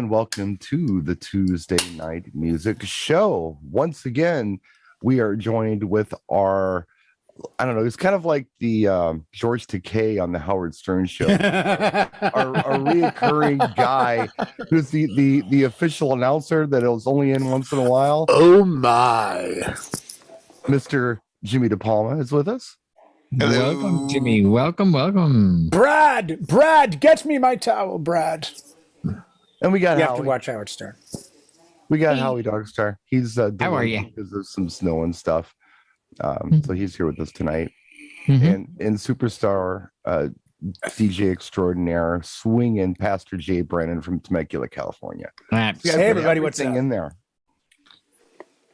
and welcome to the Tuesday Night Music Show. Once again, we are joined with our, I don't know, it's kind of like the George Takei on the Howard Stern show. our reoccurring guy who's the official announcer that is only in once in a while. Oh my. Mr. Jimmy DePalma is with us. Hello. Welcome, Jimmy. Welcome. Brad, get me my towel, Brad. And we got You Howie. have to watch Howard Stern. We got Howie Dogstar. He's How are you? Because of some snow and stuff. So he's here with us tonight. And superstar DJ extraordinaire, swinging Pastor Jay Brennan from Temecula, California. Hey, everybody, what's up? In there?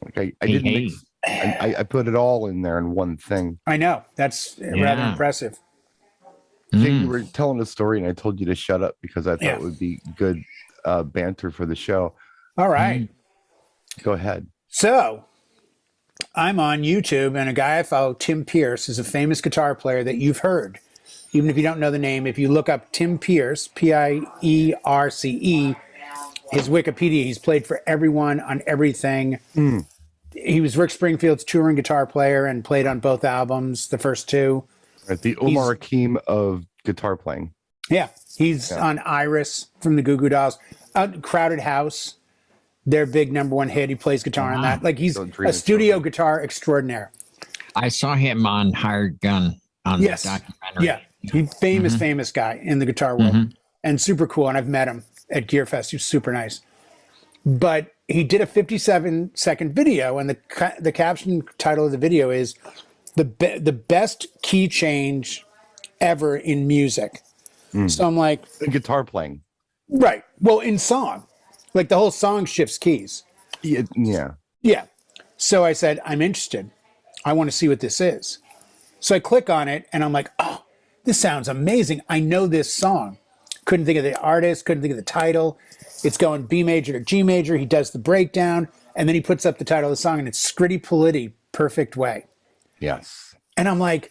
Like I didn't mix, I put it all in there in one thing. I know. That's rather impressive. Jay, you were telling a story, and I told you to shut up because I thought it would be good banter for the show. All right. Go ahead. So I'm on YouTube, and a guy I follow, Tim Pierce, is a famous guitar player that you've heard. Even if you don't know the name, if you look up Tim Pierce, Pierce, his Wikipedia, he's played for everyone on everything. He was Rick Springfield's touring guitar player and played on both albums, the first two. Right, the Omar Hakim of guitar playing. Yeah, he's on Iris from the Goo Goo Dolls. Crowded House, their big #1 hit. He plays guitar on that. Like, he's a studio guitar extraordinaire. I saw him on Hired Gun on the documentary. Yeah, he's famous guy in the guitar world, and super cool. And I've met him at Gearfest. He's super nice. But he did a 57-second video, and the caption title of the video is the best key change ever in music. So I'm like, in guitar playing. Right. Well, in song, like the whole song shifts keys. Yeah. So I said, I'm interested. I want to see what this is. So I click on it, and I'm like, oh, this sounds amazing. I know this song. Couldn't think of the artist, couldn't think of the title. It's going B major to G major. He does the breakdown, and then he puts up the title of the song, and it's Scritti Politti, Perfect Way. Yes. And I'm like,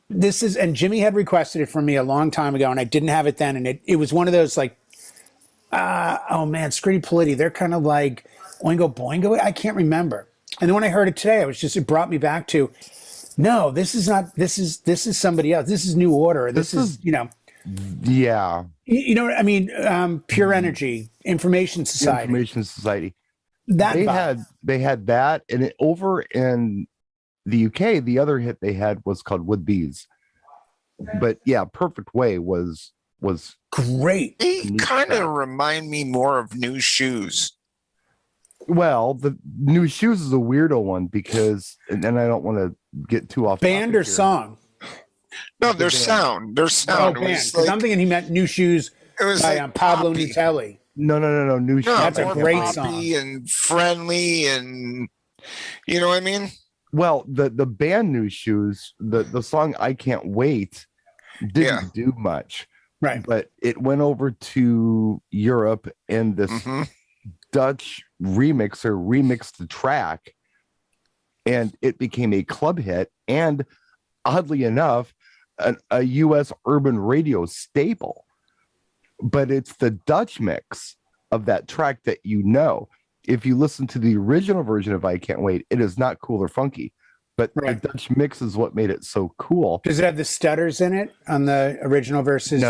this is, and Jimmy had requested it from me a long time ago, and I didn't have it then. And it was one of those like, oh man, Scritti Politti, they're kind of like Oingo Boingo. I can't remember. And then when I heard it today, it brought me back to, no, this is somebody else. This is New Order. This is, Yeah. You know what I mean? Pure Energy, Information Society. That they had that, and over in the UK, the other hit they had was called Would Be's. But yeah, Perfect Way was great. They kind of remind me more of New Shoes. Well, the New Shoes is a weirdo one because, and I don't want to get too off. Band or song? No, their sound. Their sound. Oh, band. Like, I'm thinking he meant New Shoes. It was by like Pablo Nutelli. No. New Shoes. That's a great song. And friendly, and you know what I mean. Well, the band New Shoes, the song I Can't Wait didn't do much. Right. But it went over to Europe, and this Dutch remixer remixed the track, and it became a club hit, and oddly enough, a U.S. urban radio staple. But it's the Dutch mix of that track that if you listen to the original version of I Can't Wait, it is not cool or funky. But the Dutch mix is what made it so cool. Does it have the stutters in it on the original versus the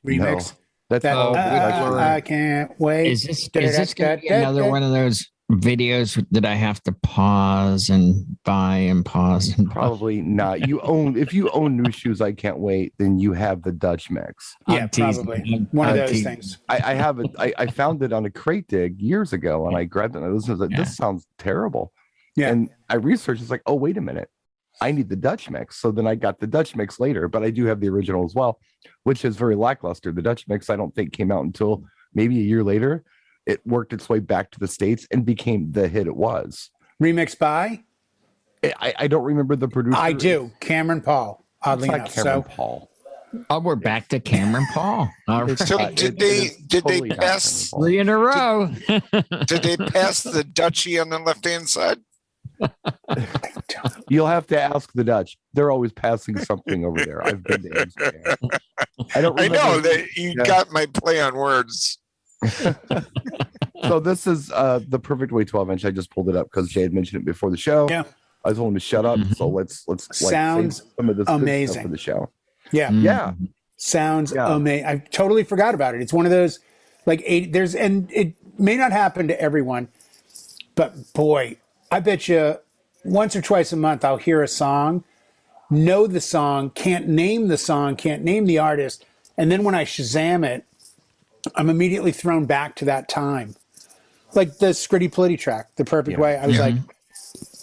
remix? No. That's I Can't Wait. Is this going to be another one of those videos that I have to pause and buy and pause? Probably not. If you own New Shoes I Can't Wait, then you have the Dutch mix. Yeah, probably. One of those things. I have it. I found it on a crate dig years ago, and I grabbed it and I listened. I was like, this sounds terrible. Yeah. And I researched, it's like, oh, wait a minute. I need the Dutch mix. So then I got the Dutch mix later, but I do have the original as well, which is very lackluster. The Dutch mix, I don't think came out until maybe a year later. It worked its way back to the States and became the hit it was. Remixed by? I don't remember the producer. I do. Cameron Paul, oddly enough. Cameron Paul. Oh, we're back to Cameron Paul. So did they pass 3 in a row? Did they pass the Dutchie on the left-hand side? You'll have to ask the Dutch. They're always passing something over there. I've been to Amsterdam. I know that you got my play on words. So this is the Perfect Way 12-inch. I just pulled it up because Jay had mentioned it before the show. Yeah. I told him to shut up. So let's Sounds save some of this good amazing stuff for the show. Yeah. Yeah. Sounds amazing. I totally forgot about it. It's one of those like and it may not happen to everyone, but boy, I bet you once or twice a month I'll hear a song, know the song, can't name the song, can't name the artist, and then when I Shazam it, I'm immediately thrown back to that time. Like the Scritti Politti track, The Perfect Way. I was like,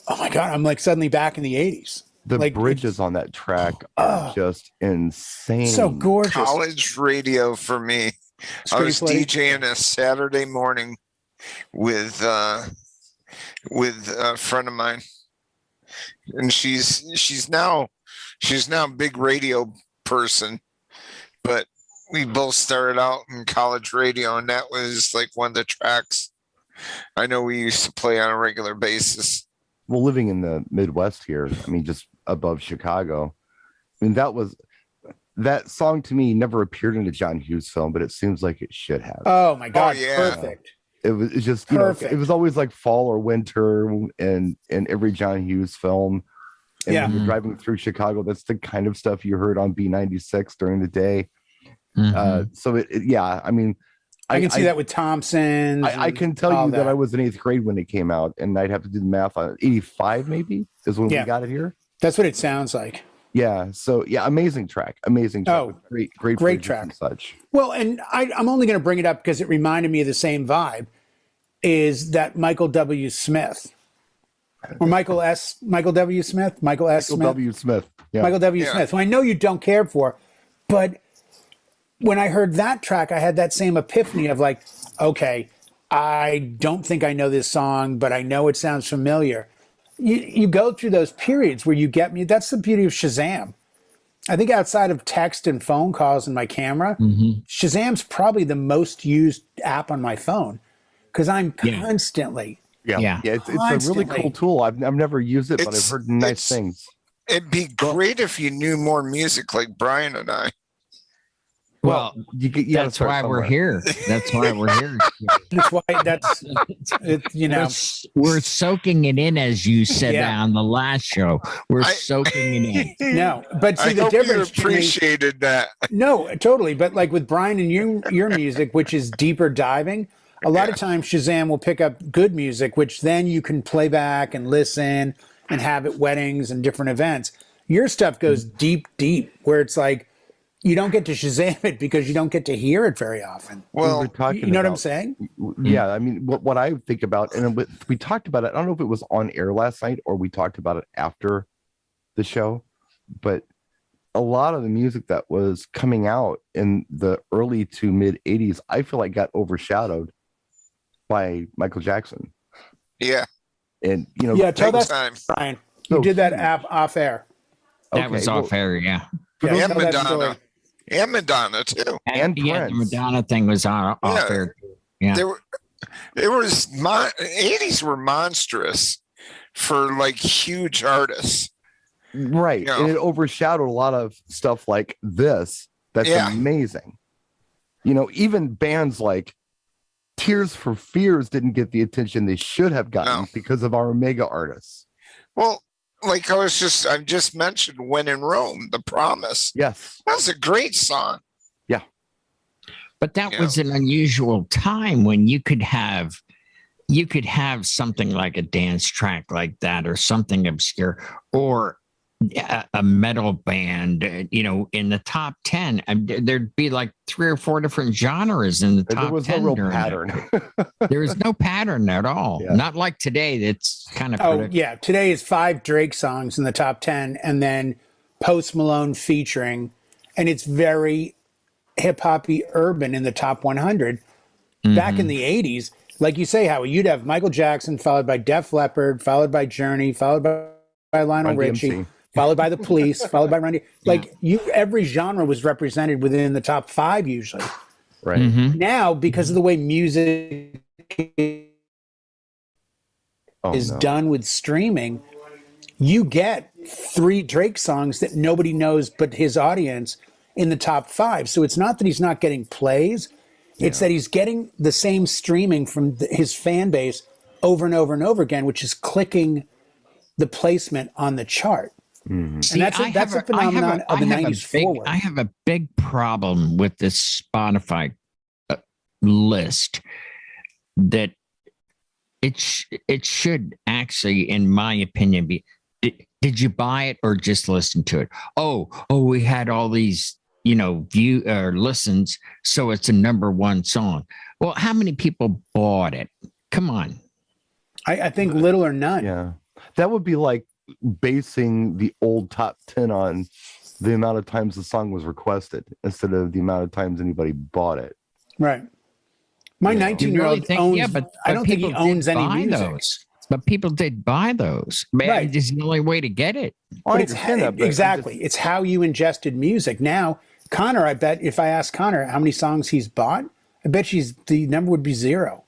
oh my God, I'm like suddenly back in the 80s. The like, bridges on that track are just insane. So gorgeous. College radio for me. I was DJing a Saturday morning with a friend of mine, and she's now a big radio person, but we both started out in college radio, and that was like one of the tracks I know we used to play on a regular basis. Well, living in the Midwest here, I mean, just above Chicago, I mean, that song to me never appeared in a John Hughes film, but it seems like it should have. Oh my God. Oh, yeah. Perfect. It's just, you know, it was always like fall or winter in every John Hughes film. And when you're driving through Chicago, that's the kind of stuff you heard on B96 during the day. So I mean, I can see that with Thompson. I can tell you that I was in 8th grade when it came out, and I'd have to do the math on 85 maybe is when we got it here. That's what it sounds like. Yeah. So amazing track. Oh, great track. And such. Well, and I'm only going to bring it up because it reminded me of the same vibe. Is that Michael W. Smith or Michael W. Smith? Michael S. Smith. W. Smith. Yeah. Michael W. Smith, who I know you don't care for, but when I heard that track, I had that same epiphany of like, okay, I don't think I know this song, but I know it sounds familiar. You go through those periods where you get me. That's the beauty of Shazam. I think outside of text and phone calls and my camera, Shazam's probably the most used app on my phone because I'm constantly. It's a really cool tool. I've never used it, but I've heard nice things. It'd be great if you knew more music like Brian and I. Well, that's why we're here. That's why we're here. That's why you know. We're soaking it in, as you said on the last show. We're soaking it in. No, but see the difference. You appreciated that. No, totally. But like with Brian and your music, which is deeper diving, a lot of times Shazam will pick up good music, which then you can play back and listen and have at weddings and different events. Your stuff goes deep, where it's like, you don't get to Shazam it because you don't get to hear it very often. Well, you know what I'm saying? Yeah, I mean, what I think about, and we talked about it. I don't know if it was on air last night or we talked about it after the show, but a lot of the music that was coming out in the early to mid 80s, I feel like got overshadowed by Michael Jackson. Yeah. And, you know, tell that, Brian. You did that app off air. That was off air, yeah. And Madonna. And Madonna too. And the Madonna thing was off air. Yeah. There was 80s were monstrous for like huge artists. Right. You know? And it overshadowed a lot of stuff like this. That's amazing. You know, even bands like Tears for Fears didn't get the attention they should have gotten because of our mega artists. Well, like I just mentioned When in Rome, The Promise. Yes. That was a great song. Yeah. But that was an unusual time when you could have something like a dance track like that or something obscure or a metal band, you know, in the top 10. There'd be like 3 or 4 different genres in the top 10. There was no real pattern. There was no pattern at all. Yeah. Not like today. That's kind of yeah. Today is 5 Drake songs in the top 10 and then Post Malone featuring, and it's very hip-hoppy urban in the top 100. Back in the 80s, like you say, Howie, you'd have Michael Jackson followed by Def Leppard, followed by Journey, followed by Lionel Richie, followed by the Police, followed by Randy. Like every genre was represented within the top 5 usually. Right. Now, because of the way music is done with streaming, you get 3 Drake songs that nobody knows but his audience in the top 5. So it's not that he's not getting plays. It's that he's getting the same streaming from his fan base over and over and over again, which is clicking the placement on the chart. Mm-hmm. See, and that's a phenomenon of the 90s forward. I have a big problem with this Spotify list that it should actually, in my opinion, be, did you buy it or just listen to it? Oh, we had all these, view or listens, so it's a number one song. Well, how many people bought it? Come on. I think little or none. Yeah. That would be like basing the old top 10 on the amount of times the song was requested instead of the amount of times anybody bought it. Right. My 19-year-old owns, but I don't think he owns any music. Those. But people did buy those. Right. It's the only way to get it. Exactly. It's how you ingested music. Now, Connor, I bet if I ask Connor how many songs he's bought, I bet the number would be 0.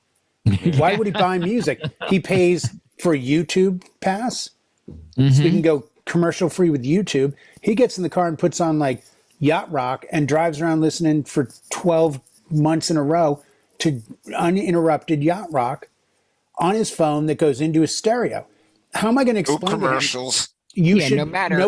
Why would he buy music? He pays for a YouTube pass, so he can go commercial free with YouTube. He gets in the car and puts on like yacht rock and drives around listening for 12 months in a row to uninterrupted yacht rock on his phone that goes into his stereo. How am I going to explain commercials? No matter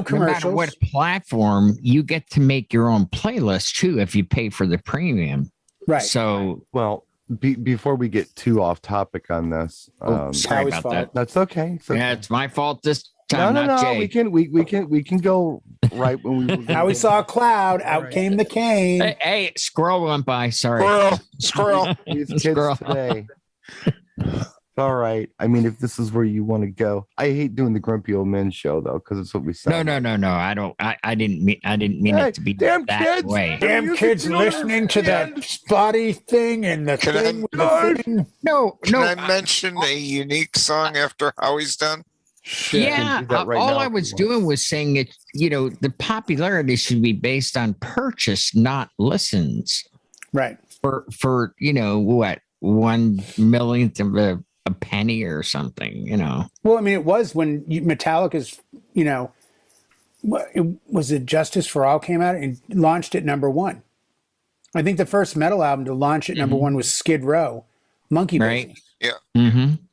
what platform, you get to make your own playlist too if you pay for the premium. Right. So, well, before we get too off topic on this, sorry about that. That's okay. Yeah, it's my fault this time. No. Jay. We can go right when we. Howie saw a cloud. Out came the cane. Hey, squirrel went by. Sorry, squirrel. These kids today. All right. I mean, if this is where you want to go, I hate doing the grumpy old men show though, because it's what we say. No. I don't. I didn't mean it to be damn that kids. way. Damn kids listening to that spotty thing and the thing with the thing. No. Can I mention a unique song after Howie's done? Yeah. All I was doing was saying it. The popularity should be based on purchase, not listens. Right. For what 1/1,000,000th of a penny or something, Well, I mean, it was when Metallica's, was it Justice for All came out and launched at number 1. I think the first metal album to launch at number 1 was Skid Row, Monkey Business, Yeah,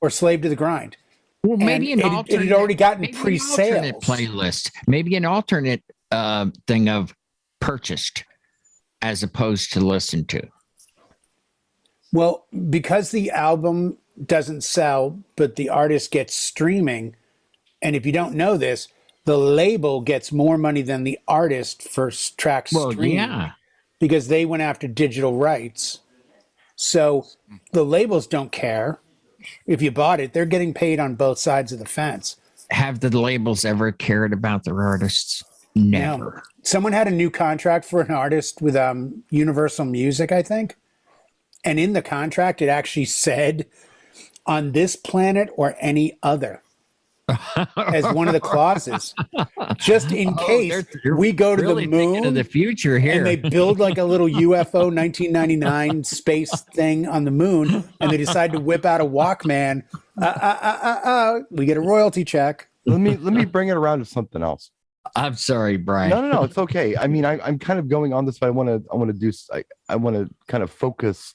or Slave to the Grind. Well, maybe it had already gotten pre-sales. Playlist, maybe an alternate thing of purchased as opposed to listened to. Well, because the album doesn't sell, but the artist gets streaming. And if you don't know this, the label gets more money than the artist for track streaming. Yeah. Because they went after digital rights. So the labels don't care. If you bought it, they're getting paid on both sides of the fence. Have the labels ever cared about their artists? Never. No. Someone had a new contract for an artist with Universal Music, I think. And in the contract, it actually said, on this planet or any other, as one of the clauses, just in case we go to really the moon into the future here, and they build like a little UFO 1999 space thing on the moon, and they decide to whip out a Walkman. We get a royalty check. Let me bring it around to something else. I'm sorry, Brian. No, it's okay. I mean, I'm kind of going on this, but I want to kind of focus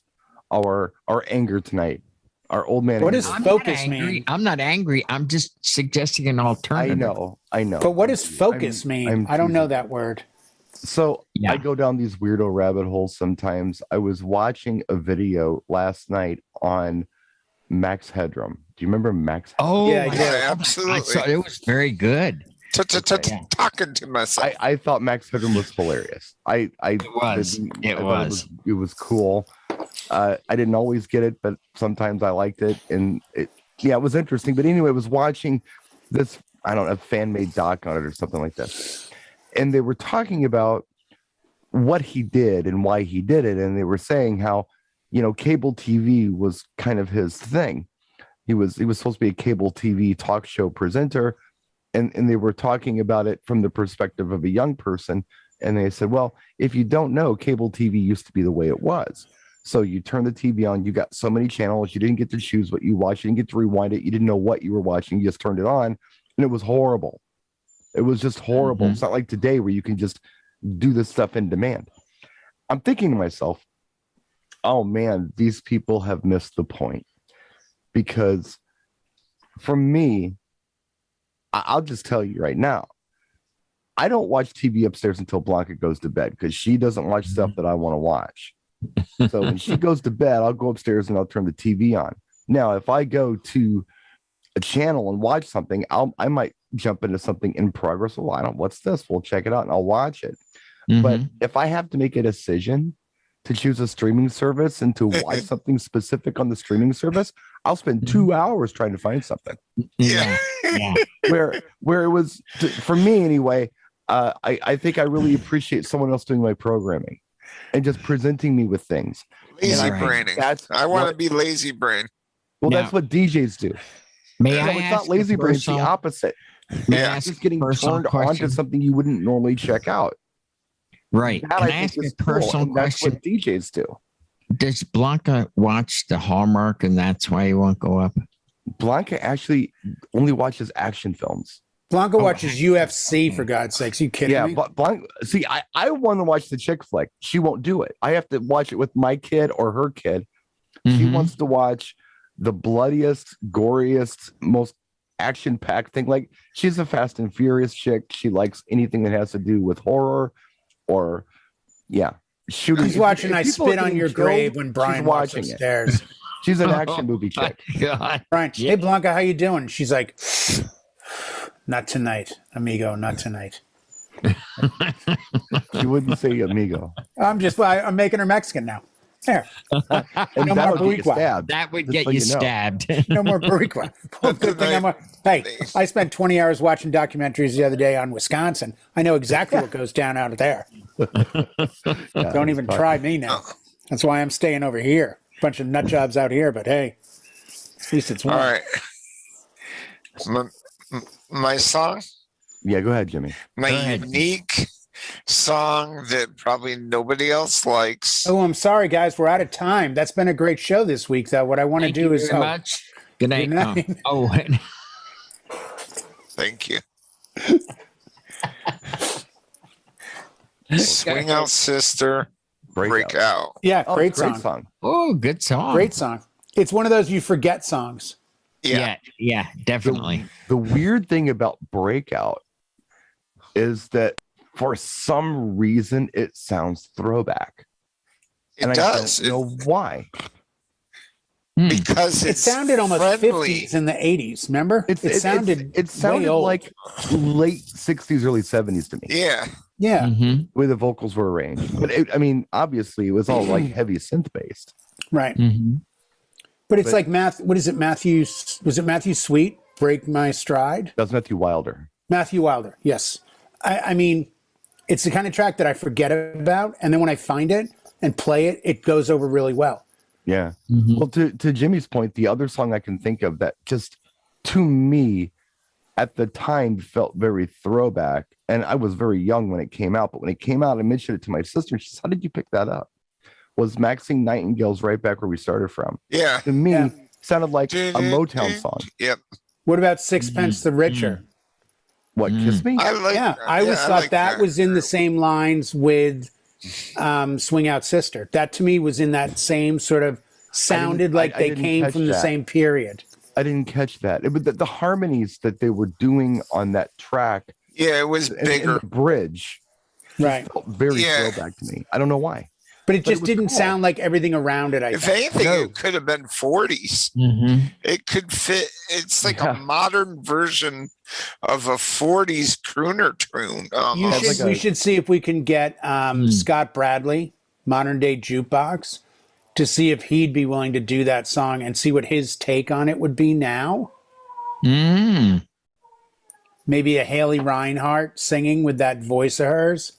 our anger tonight. Our old man. What does focus mean? I'm not angry. I'm just suggesting an alternative. I know. But what does focus mean? I don't know that word. So I go down these weirdo rabbit holes sometimes. I was watching a video last night on Max Headroom. Do you remember Max Headroom? Oh, yeah, absolutely. I saw, it was very good. Talking to myself. I thought Max Headroom was hilarious. It was cool. I didn't always get it, but sometimes I liked it, and it was interesting. But anyway, I was watching this, I don't know, fan-made doc on it or something like that, and they were talking about what he did and why he did it, and they were saying how, cable TV was kind of his thing. He was supposed to be a cable TV talk show presenter, and they were talking about it from the perspective of a young person, and they said, well, if you don't know, cable TV used to be the way it was. So you turn the TV on, you got so many channels, you didn't get to choose what you watched, you didn't get to rewind it, you didn't know what you were watching, you just turned it on, and it was horrible. It was just horrible. It's not like today where you can just do this stuff in demand. I'm thinking to myself, oh man, these people have missed the point. Because for me, I'll just tell you right now, I don't watch TV upstairs until Blanca goes to bed because she doesn't watch stuff that I want to watch. So when she goes to bed, I'll go upstairs and I'll turn the TV on. Now, if I go to a channel and watch something, I might jump into something in progress. Well, I don't, what's this? We'll check it out and I'll watch it. But if I have to make a decision to choose a streaming service and to watch something specific on the streaming service, I'll spend 2 hours trying to find something. Yeah. Where it was, for me anyway, I think I really appreciate someone else doing my programming and just presenting me with things. Lazy braining. I want to be lazy brain. Well, that's what DJs do. May I it's not lazy brain, it's the opposite. Yeah, it's just getting turned on to something you wouldn't normally check out. Right. That, Can I ask a personal question? That's what DJs do. Does Blanca watch the Hallmark and that's why you won't go up? Blanca actually only watches action films. Blanca watches UFC, for God's sakes. You kidding me? But Blanca, see, I want to watch the chick flick. She won't do it. I have to watch it with my kid or her kid. She wants to watch the bloodiest, goriest, most action-packed thing. Like, she's a Fast and Furious chick. She likes anything that has to do with horror or, shooting. She's watching I Spit on Your Grave when Brian walks upstairs. She's an action movie chick. Brian, hey, Blanca, how you doing? She's like, not tonight, amigo, not tonight. She wouldn't say amigo. I'm making her Mexican now. There. And no more Boricua. That would get you stabbed. No more Boricua. Well, good thing hey, I spent 20 hours watching documentaries the other day on Wisconsin. I know exactly what goes down out there. Don't even try me now. That's why I'm staying over here. Bunch of nut jobs out here, but hey, at least it's one. All right. My song? Yeah, go ahead, Jimmy. My unique song that probably nobody else likes. Oh, I'm sorry, guys. We're out of time. That's been a great show this week, though. What I want to do is... Very much. Good night. Thank you. Swing Out Sister, Break Out. Yeah, great song. Oh, good song. Great song. It's one of those you forget songs. Yeah, definitely. The weird thing about Breakout is that for some reason it sounds throwback. It does. I don't know why. Because it sounded almost friendly. 50s in the 80s. Remember? It sounded way old. Like late 60s, early 70s to me. Yeah. Yeah. Mm-hmm. The way the vocals were arranged. But obviously it was all like heavy synth based. Right. Mm-hmm. But it's like what is it, Matthew? Was it Matthew Sweet? Break My Stride? That's Matthew Wilder. Matthew Wilder, yes. I mean, it's the kind of track that I forget about. And then when I find it and play it, it goes over really well. Yeah. Mm-hmm. Well, to Jimmy's point, the other song I can think of that just to me at the time felt very throwback. And I was very young when it came out. But when it came out, I mentioned it to my sister. She said, how did you pick that up? Was Maxine Nightingale's Right Back Where We Started From. Yeah. To me, sounded like a Motown song. Yep. What about Sixpence the Richer? What, Kiss Me? I like I always thought that was in the same lines with Swing Out Sister. That to me was in that same sort of sounded like they came from the same period. I didn't catch that. But the harmonies that they were doing on that track. Yeah, it was bigger. In the bridge. Right. Felt very throwback to me. I don't know why. But it just didn't sound like everything around it. If anything, it could have been 40s. Mm-hmm. It could fit. It's like a modern version of a 40s crooner tune. We should see if we can get Scott Bradley, Modern Day Jukebox, to see if he'd be willing to do that song and see what his take on it would be now. Mm. Maybe a Haley Reinhart singing with that voice of hers.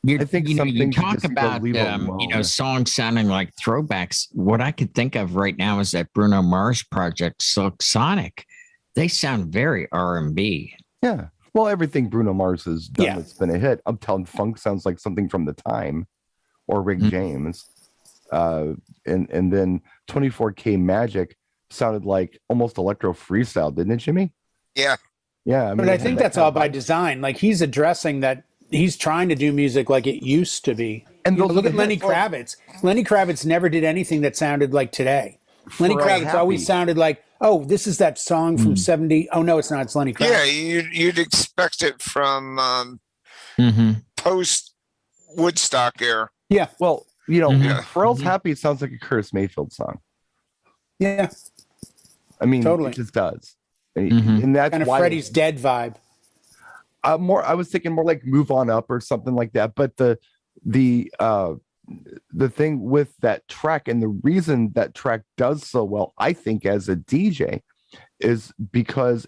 I think you talk about songs sounding like throwbacks. What I could think of right now is that Bruno Mars project, Silk Sonic. They sound very R&B. Yeah. Well, everything Bruno Mars has done that's been a hit. Uptown Funk sounds like something from the time, or Rick James. And then 24K Magic sounded like almost electro freestyle, didn't it, Jimmy? Yeah. Yeah. But I think that's all by design. Like he's addressing that. he's trying to do music like it used to be. And look at Lenny Kravitz. Lenny Kravitz never did anything that sounded like today. Lenny Kravitz always sounded like, oh, this is that song from 70. Oh, no, it's not. It's Lenny Kravitz. Yeah, you'd expect it from post Woodstock era. Yeah. Well, Pharrell's Happy sounds like a Curtis Mayfield song. Yeah. I mean, totally. It just does. And that's kind of why Freddie's Dead vibe. I was thinking more like Move On Up or something like that. But the thing with that track, and the reason that track does so well, I think, as a DJ, is because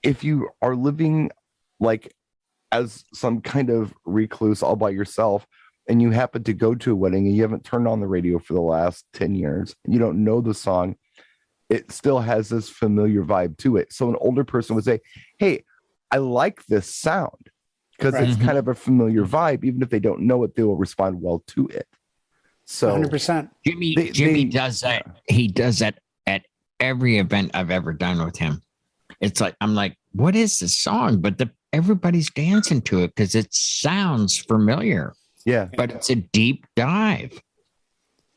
if you are living like as some kind of recluse all by yourself, and you happen to go to a wedding and you haven't turned on the radio for the last 10 years, and you don't know the song, it still has this familiar vibe to it. So an older person would say, hey, I like this sound because it's kind of a familiar vibe. Even if they don't know it, they will respond well to it. So 100%. Jimmy does that. He does that at every event I've ever done with him. It's like, I'm like, what is this song? But everybody's dancing to it because it sounds familiar. Yeah. But it's a deep dive.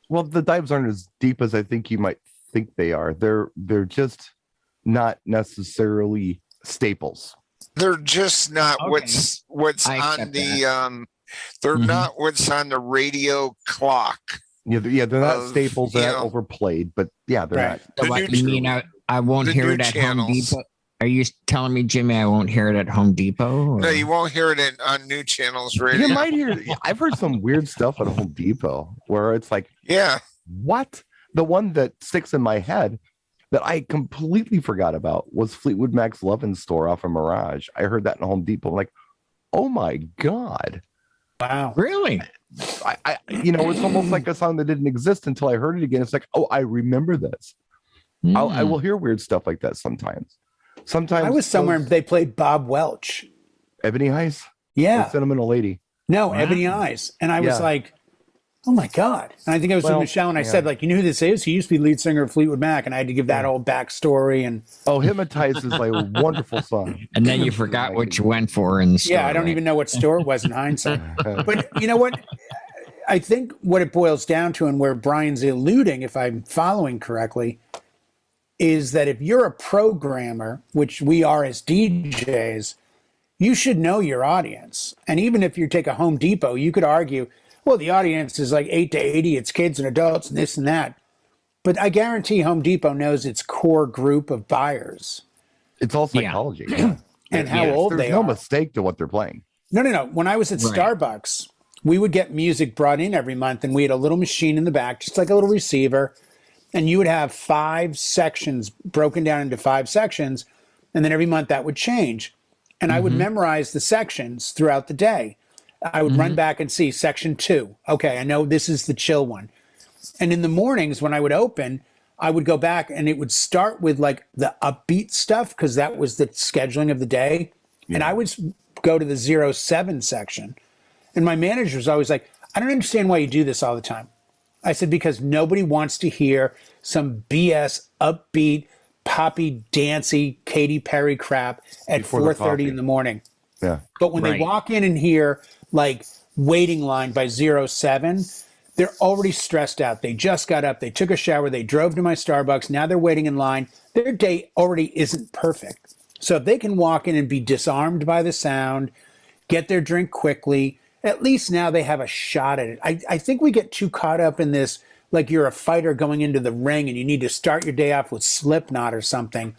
Well, the dives aren't as deep as I think you might think they are. They're just not necessarily staples. They're just not what's on the they're not what's on the radio clock. Yeah, they're not staples. They're not overplayed, but yeah, they're not. So you mean I won't hear it at Home Depot? Are you telling me, Jimmy, I won't hear it at Home Depot? Or? No, you won't hear it on new channels radio. You might hear. I've heard some weird stuff at Home Depot where it's like, what? The one that sticks in my head that I completely forgot about was Fleetwood Mac's Love in Store off of Mirage. I heard that in Home Depot. I'm like, oh my God. Wow. Really? It's almost like a song that didn't exist until I heard it again. It's like, oh, I remember this. I will hear weird stuff like that sometimes. Sometimes I was somewhere and they played Bob Welch. Ebony Eyes? Yeah. Sentimental Lady. No, wow. Ebony Eyes. And I was like, oh my God. And I think I was with Michelle and I said, like, you know who this is? He used to be lead singer of Fleetwood Mac. And I had to give that whole backstory. And Hypnotize is like a wonderful song. And then you forgot what you went for in the store. Yeah, I don't even know what store it was in hindsight. But you know what? I think what it boils down to, and where Brian's alluding, if I'm following correctly, is that if you're a programmer, which we are as DJs, you should know your audience. And even if you take a Home Depot, you could argue, well, the audience is like 8 to 80, it's kids and adults and this and that. But I guarantee Home Depot knows its core group of buyers. It's all psychology. And how old they are. There's no mistake to what they're playing. No. When I was at Starbucks, we would get music brought in every month, and we had a little machine in the back, just like a little receiver. And you would have 5 sections broken down into 5 sections. And then every month that would change. And I would memorize the sections throughout the day. I would run back and see section 2. Okay, I know this is the chill one. And in the mornings when I would open, I would go back and it would start with like the upbeat stuff because that was the scheduling of the day. Yeah. And I would go to the 07 section. And my manager was always like, I don't understand why you do this all the time. I said, because nobody wants to hear some BS upbeat, poppy, dancey, Katy Perry crap at 4:30 in the morning. Yeah. But when they walk in and hear like Waiting Line by 07, they're already stressed out. They just got up, they took a shower, they drove to my Starbucks, now they're waiting in line. Their day already isn't perfect. So if they can walk in and be disarmed by the sound, get their drink quickly, at least now they have a shot at it. I think we get too caught up in this, like you're a fighter going into the ring and you need to start your day off with Slipknot or something.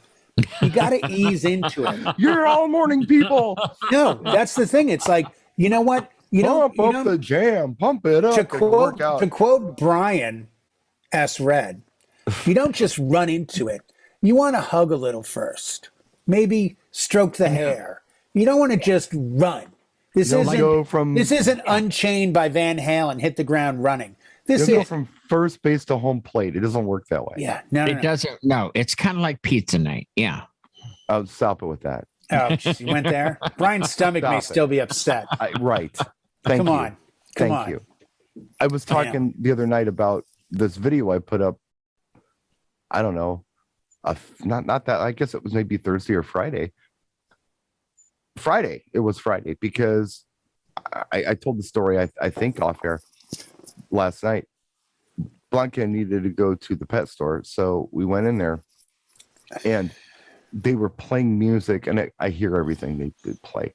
You got to ease into it. You're all morning people. No, that's the thing. It's like, you know what? Pump up the jam, pump it up. To quote Brian S. Red, you don't just run into it. You want to hug a little first. Maybe stroke the hair. You don't want to just run. This isn't Unchained by Van Halen, hit the ground running. This is from first base to home plate. It doesn't work that way. Yeah, no, it doesn't. No, it's kind of like pizza night. Yeah. I'll stop it with that. Oh, you went there? Brian's stomach may still be upset. Right. Come on. Thank you. I was talking the other night about this video I put up. I don't know. Not that. I guess it was maybe Thursday or Friday. Friday. It was Friday because I told the story, I think, off air last night. Blanca needed to go to the pet store, so we went in there, and they were playing music, and I hear everything they play,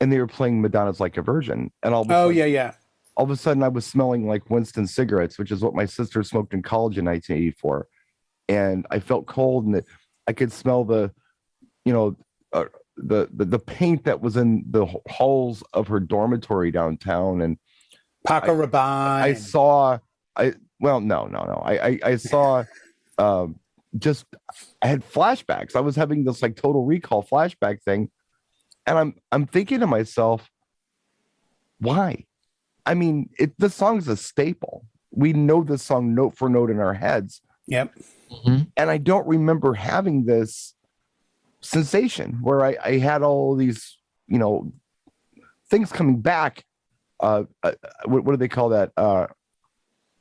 and they were playing Madonna's Like a Virgin, and all of a sudden I was smelling like Winston cigarettes, which is what my sister smoked in college in 1984, and I felt cold, and I could smell the paint that was in the halls of her dormitory downtown, and Paco Rabanne. I saw just I had flashbacks. I was having this like total recall flashback thing, and I'm thinking to myself, why? I mean, the song's a staple. We know this song note for note in our heads. Yep. Mm-hmm. And I don't remember having this sensation where I had all these, things coming back. What do they call that?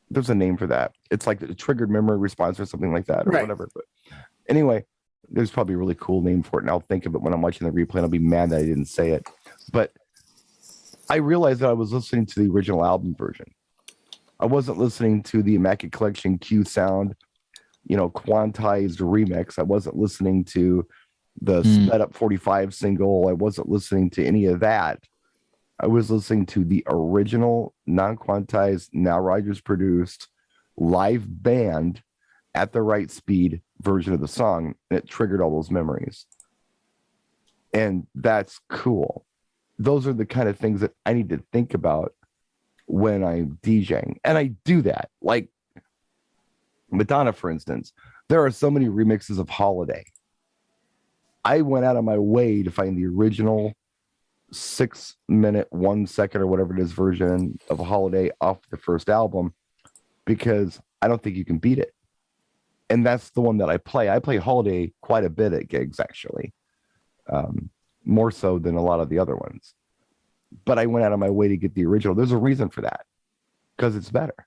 There's a name for that. It's like a triggered memory response or something like that, or whatever. But anyway, there's probably a really cool name for it, and I'll think of it when I'm watching the replay, and I'll be mad that I didn't say it. But I realized that I was listening to the original album version. I wasn't listening to the Immaculate Collection Q Sound, quantized remix. I wasn't listening to the sped up 45 single. I wasn't listening to any of that. I was listening to the original non-quantized, Now Rogers produced live band at the right speed version of the song, and it triggered all those memories. And that's cool. Those are the kind of things that I need to think about when I'm DJing. And I do that. Like Madonna, for instance, there are so many remixes of Holiday. I went out of my way to find the original 6 minute, 1 second, or whatever it is version of Holiday off the first album, because I don't think you can beat it. And that's the one that I play. I play Holiday quite a bit at gigs, actually. More so than a lot of the other ones. But I went out of my way to get the original. There's a reason for that. Because it's better.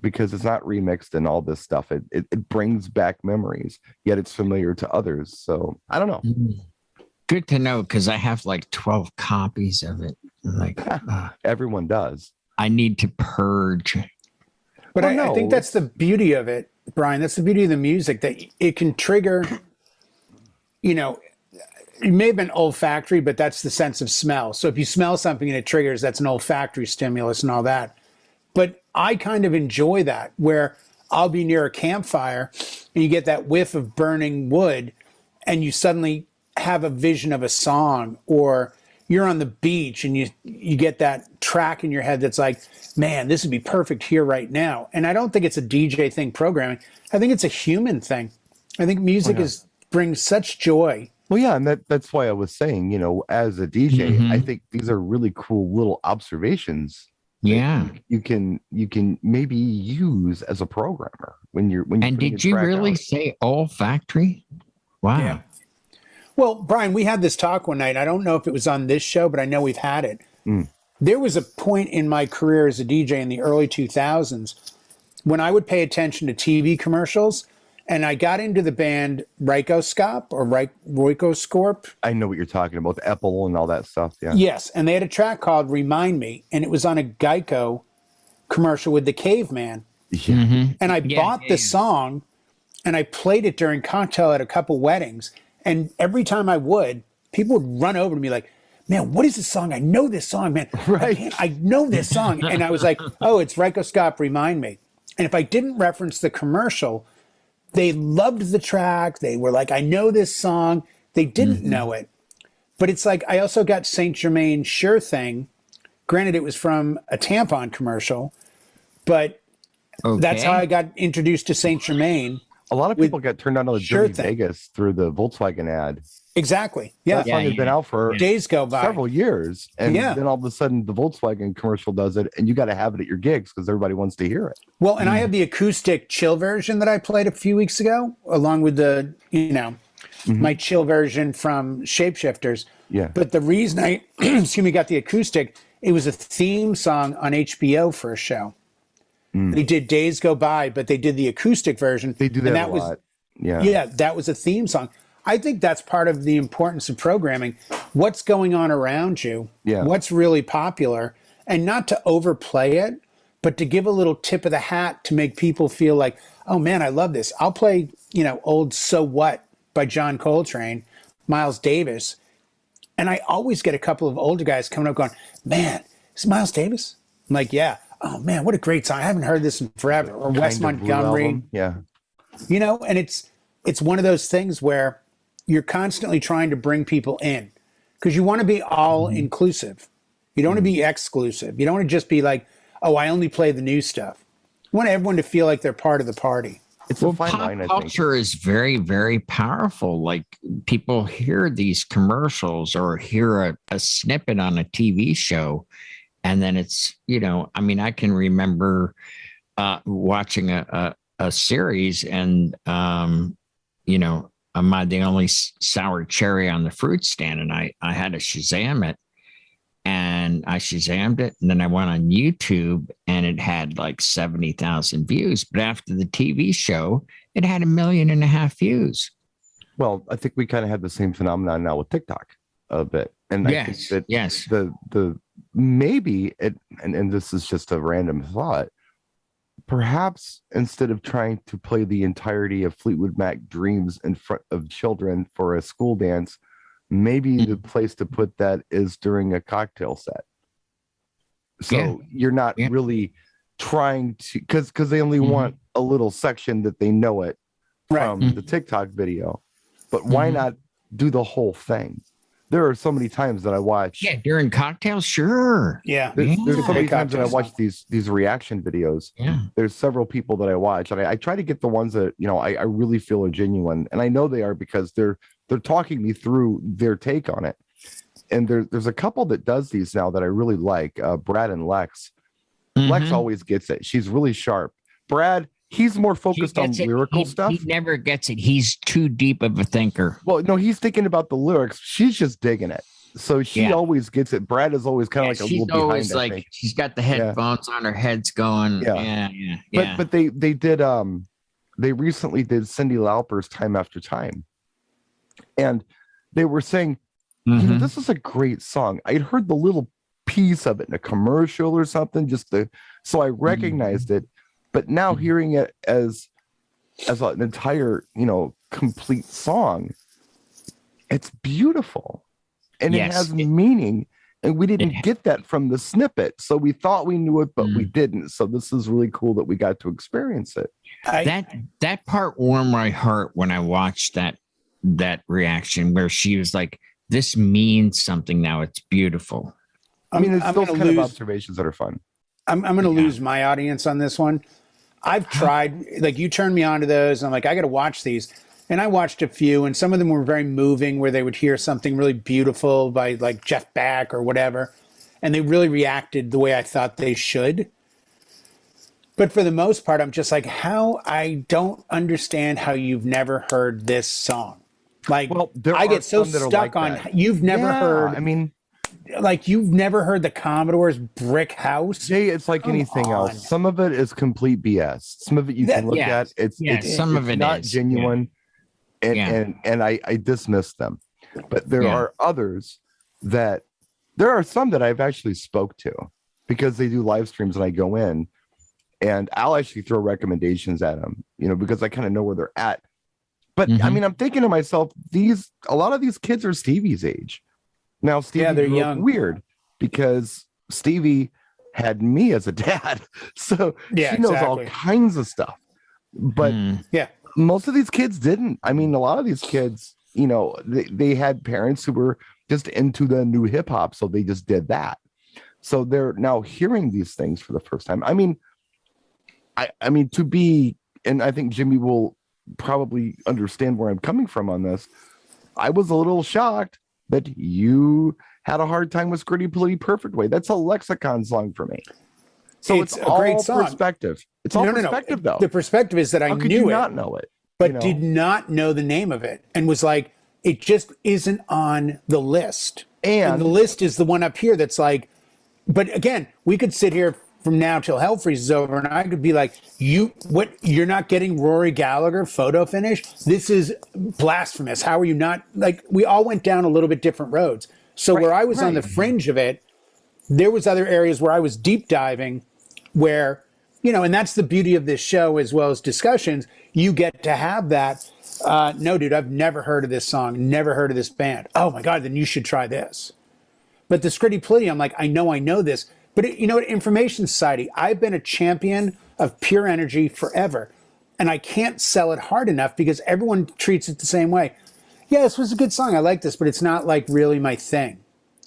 Because it's not remixed and all this stuff. It brings back memories, yet it's familiar to others. So I don't know. Good to know, because I have like 12 copies of it. Like everyone does. I need to purge. But I think that's the beauty of it, Brian. That's the beauty of the music, that it can trigger, it may have been olfactory, but that's the sense of smell. So if you smell something and it triggers, that's an olfactory stimulus and all that. But I kind of enjoy that, where I'll be near a campfire and you get that whiff of burning wood and you suddenly have a vision of a song, or you're on the beach and you get that track in your head that's like, man, this would be perfect here right now. And I don't think it's a DJ thing, programming. I think it's a human thing. I think music brings such joy. Well, yeah, and that's why I was saying, as a DJ, I think these are really cool little observations. Yeah, you can maybe use as a programmer when you're. And did you really say olfactory? Wow. Yeah. Well, Brian, we had this talk one night. I don't know if it was on this show, but I know we've had it. There was a point in my career as a DJ in the early 2000s when I would pay attention to TV commercials, and I got into the band Rykoscope or Rykoscorp. I know what you're talking about, the Apple and all that stuff. Yeah. Yes, and they had a track called Remind Me, and it was on a Geico commercial with the caveman. Yeah. And I bought the song, and I played it during cocktail at a couple weddings. And every time I would, people would run over to me like, man, what is this song? I know this song, man. Right. I know this song. And I was like, oh, it's Rykoscope, Remind Me. And if I didn't reference the commercial, they loved the track. They were like, I know this song. They didn't know it. But it's like, I also got Saint Germain Sure Thing. Granted, it was from a tampon commercial, but that's how I got introduced to Saint Germain. A lot of people got turned on to the Dirty Vegas through the Volkswagen ad. Exactly. Yeah. That song has been out for days go by, several years. And then all of a sudden the Volkswagen commercial does it, and you got to have it at your gigs because everybody wants to hear it. Well, and I have the acoustic chill version that I played a few weeks ago, along with the, my chill version from Shapeshifters. Yeah. But the reason I, got the acoustic, it was a theme song on HBO for a show. They did Days Go By, but they did the acoustic version. They do that a lot. Yeah, that was a theme song. I think that's part of the importance of programming. What's going on around you? Yeah. What's really popular, and not to overplay it, but to give a little tip of the hat to make people feel like, oh man, I love this. I'll play, old So What by John Coltrane, Miles Davis. And I always get a couple of older guys coming up going, man, is Miles Davis? I'm like, yeah. Oh man, what a great song. I haven't heard this in forever. Or Wes Montgomery. Yeah. And it's one of those things where you're constantly trying to bring people in because you want to be all inclusive. You don't want to be exclusive. You don't want to just be like, oh, I only play the new stuff. You want everyone to feel like they're part of the party. It's a fine line, I think. Culture is very, very powerful. Like people hear these commercials or hear a snippet on a TV show, and then it's, I can remember watching a series, and am I the only sour cherry on the fruit stand? And I had to Shazam it, and I Shazammed it, and then I went on YouTube, and it had like 70,000 views. But after the TV show, it had 1.5 million views. Well, I think we kind of have the same phenomenon now with TikTok a bit, and I think that the maybe it, and this is just a random thought. Perhaps instead of trying to play the entirety of Fleetwood Mac Dreams in front of children for a school dance, maybe the place to put that is during a cocktail set. So you're not really trying to, because they only want a little section that they know it from the TikTok video. But why not do the whole thing? There are so many times that I watch. Yeah, during cocktails, sure. Yeah. There's so many times that I watch these reaction videos. Yeah. There's several people that I watch, and I try to get the ones that I really feel are genuine, and I know they are because they're talking me through their take on it. And there's a couple that does these now that I really like. Brad and Lex. Lex always gets it. She's really sharp. Brad, he's more focused on lyrical stuff. He never gets it. He's too deep of a thinker. Well, no, he's thinking about the lyrics. She's just digging it. So she always gets it. Brad is always kind of like a little behind. She's always like, she's got the headphones on, her head's going. Yeah. But they did they recently did Cyndi Lauper's Time After Time. And they were saying, this is a great song. I'd heard the little piece of it in a commercial or something, so I recognized it. But now hearing it as an entire, complete song, it's beautiful. And it has meaning. And we didn't get that from the snippet. So we thought we knew it, but we didn't. So this is really cool that we got to experience it. That part warmed my heart when I watched that reaction where she was like, this means something now. It's beautiful. I mean, it's those kind of observations that are fun. I'm going to lose my audience on this one. I've tried, like you turned me on to those. And I'm like, I got to watch these. And I watched a few, and some of them were very moving where they would hear something really beautiful by like Jeff Beck or whatever. And they really reacted the way I thought they should. But for the most part, I'm just like, I don't understand how you've never heard this song. Like, I get so stuck on you've never heard. I mean, like you've never heard the Commodore's Brick House. Jay, it's like anything else. Some of it is complete BS. Some of it you can look at. It's some of it not is genuine, and I dismiss them. But there are others there are some that I've actually spoke to because they do live streams and I go in and I'll actually throw recommendations at them, because I kind of know where they're at. But I mean, I'm thinking to myself, a lot of these kids are Stevie's age. Now, Stevie they're young. Weird because Stevie had me as a dad. So she knows all kinds of stuff. But most of these kids didn't. I mean, a lot of these kids, they had parents who were just into the new hip hop. So they just did that. So they're now hearing these things for the first time. I mean, I mean, and I think Jimmy will probably understand where I'm coming from on this. I was a little shocked that you had a hard time with Scritti Politti Perfect Way. That's a lexicon song for me. So it's a great song. Perspective. It's all perspective, though. The perspective is that I knew it, not know it, but did not know the name of it, and was like, it just isn't on the list. And the list is the one up here that's like, but again, we could sit here from now till hell freezes over, and I could be like, you're not getting Rory Gallagher photo finish? This is blasphemous. How are you not? Like, we all went down a little bit different roads. So where I was on the fringe of it, there was other areas where I was deep diving where, and that's the beauty of this show as well as discussions. You get to have that. No, dude, I've never heard of this song, never heard of this band. Oh my God, then you should try this. But the Scritti Politti, I'm like, I know this. But Information Society, I've been a champion of pure energy forever. And I can't sell it hard enough because everyone treats it the same way. Yeah, this was a good song. I like this, but it's not like really my thing.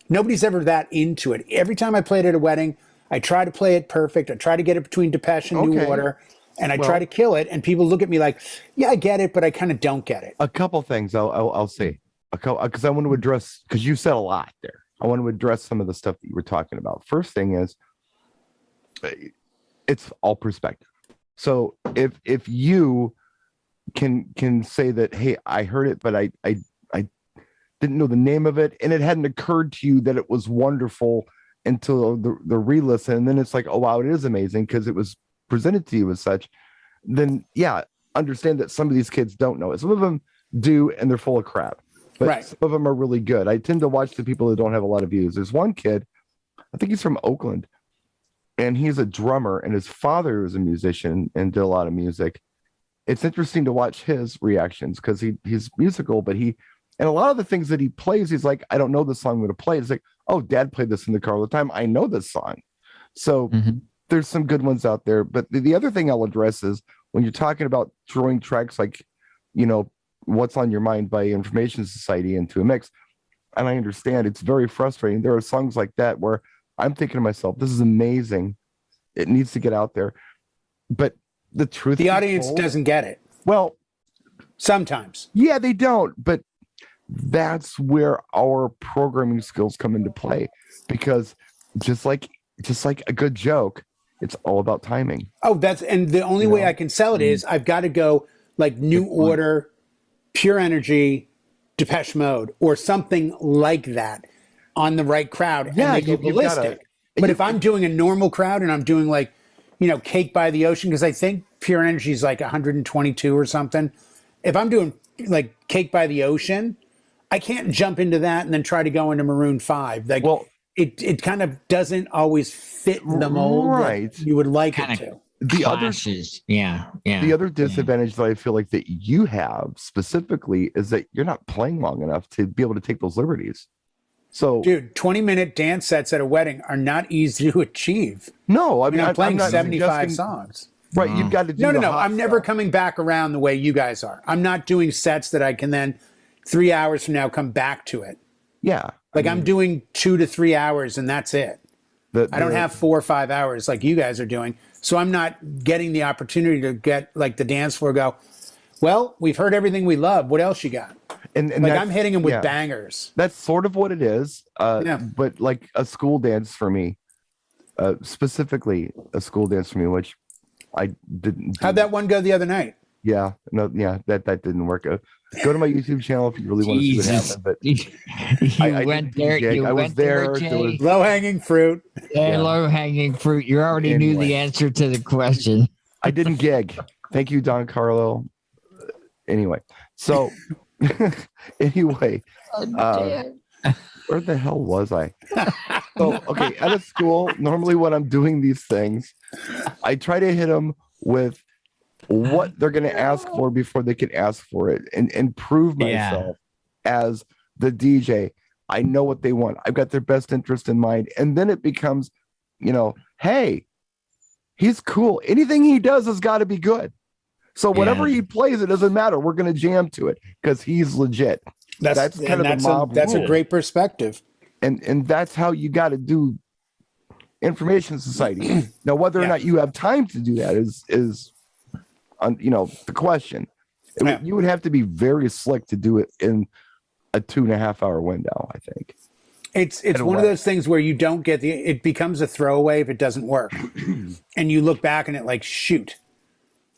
Nobody's ever that into it. Every time I play it at a wedding, I try to play it perfect. I try to get it between Depeche and New Order, and I try to kill it. And people look at me like, yeah, I get it, but I kind of don't get it. A couple things I'll say, because I want to address, because you said a lot there. I want to address some of the stuff that you were talking about. First thing is, it's all perspective. So if you can say that, hey, I heard it, but I didn't know the name of it, and it hadn't occurred to you that it was wonderful until the re-listen, and then it's like, oh wow, it is amazing because it was presented to you as such. Then yeah, understand that some of these kids don't know it. Some of them do, and they're full of crap. But some of them are really good. I tend to watch the people that don't have a lot of views. There's one kid, I think he's from Oakland, and he's a drummer, and his father was a musician and did a lot of music. It's interesting to watch his reactions because he's musical, but and a lot of the things that he plays, he's like, I don't know this song I'm going to play. It's like, oh, Dad played this in the car all the time. I know this song. So there's some good ones out there. But the other thing I'll address is when you're talking about throwing tracks like, What's on Your Mind by Information Society into a mix. And I understand it's very frustrating. There are songs like that where I'm thinking to myself, this is amazing. It needs to get out there. But the truth, the audience doesn't get it. Well, sometimes. Yeah, they don't. But that's where our programming skills come into play, because just like a good joke, it's all about timing. Oh, and the only way I can sell it is I've got to go like New Order, Pure Energy, Depeche Mode, or something like that on the right crowd, and they go ballistic. But if I'm doing a normal crowd and I'm doing like, Cake by the Ocean, because I think Pure Energy is like 122 or something. If I'm doing like Cake by the Ocean, I can't jump into that and then try to go into Maroon 5. Like, it kind of doesn't always fit the mold that you would like it to. The other disadvantage that I feel like that you have specifically is that you're not playing long enough to be able to take those liberties. So, dude, 20-minute dance sets at a wedding are not easy to achieve. No, I mean, I'm playing 75 songs. Right, you've got to do No. I'm never coming back around the way you guys are. I'm not doing sets that I can then 3 hours from now come back to it. Yeah. I'm doing 2 to 3 hours and that's it. I don't have 4 or 5 hours like you guys are doing. So I'm not getting the opportunity to get like the dance floor go, well, we've heard everything we love. What else you got? And like I'm hitting them with bangers. That's sort of what it is. But like a school dance for me, specifically a school dance for me, which I didn't. How'd that one go the other night? Yeah, that didn't work. Go to my YouTube channel if you really want to see what happened. But I went there. I was there. Low hanging fruit. Low hanging fruit. You already knew the answer to the question. I didn't gig. Thank you, Don Carlo. Anyway, so where the hell was I? So okay, at a school, normally when I'm doing these things, I try to hit them with what they're going to ask for before they can ask for it, and prove myself as the DJ. I know what they want. I've got their best interest in mind. And then it becomes, hey, he's cool. Anything he does has got to be good. So whatever he plays, it doesn't matter. We're going to jam to it because he's legit. That's kind of the mob That's rule. A great perspective. And that's how you got to do Information Society. Now, whether or not you have time to do that is the question. You would have to be very slick to do it in a 2.5 hour window, I think. It's one of those things where you don't get it becomes a throwaway if it doesn't work. And you look back and it like, shoot.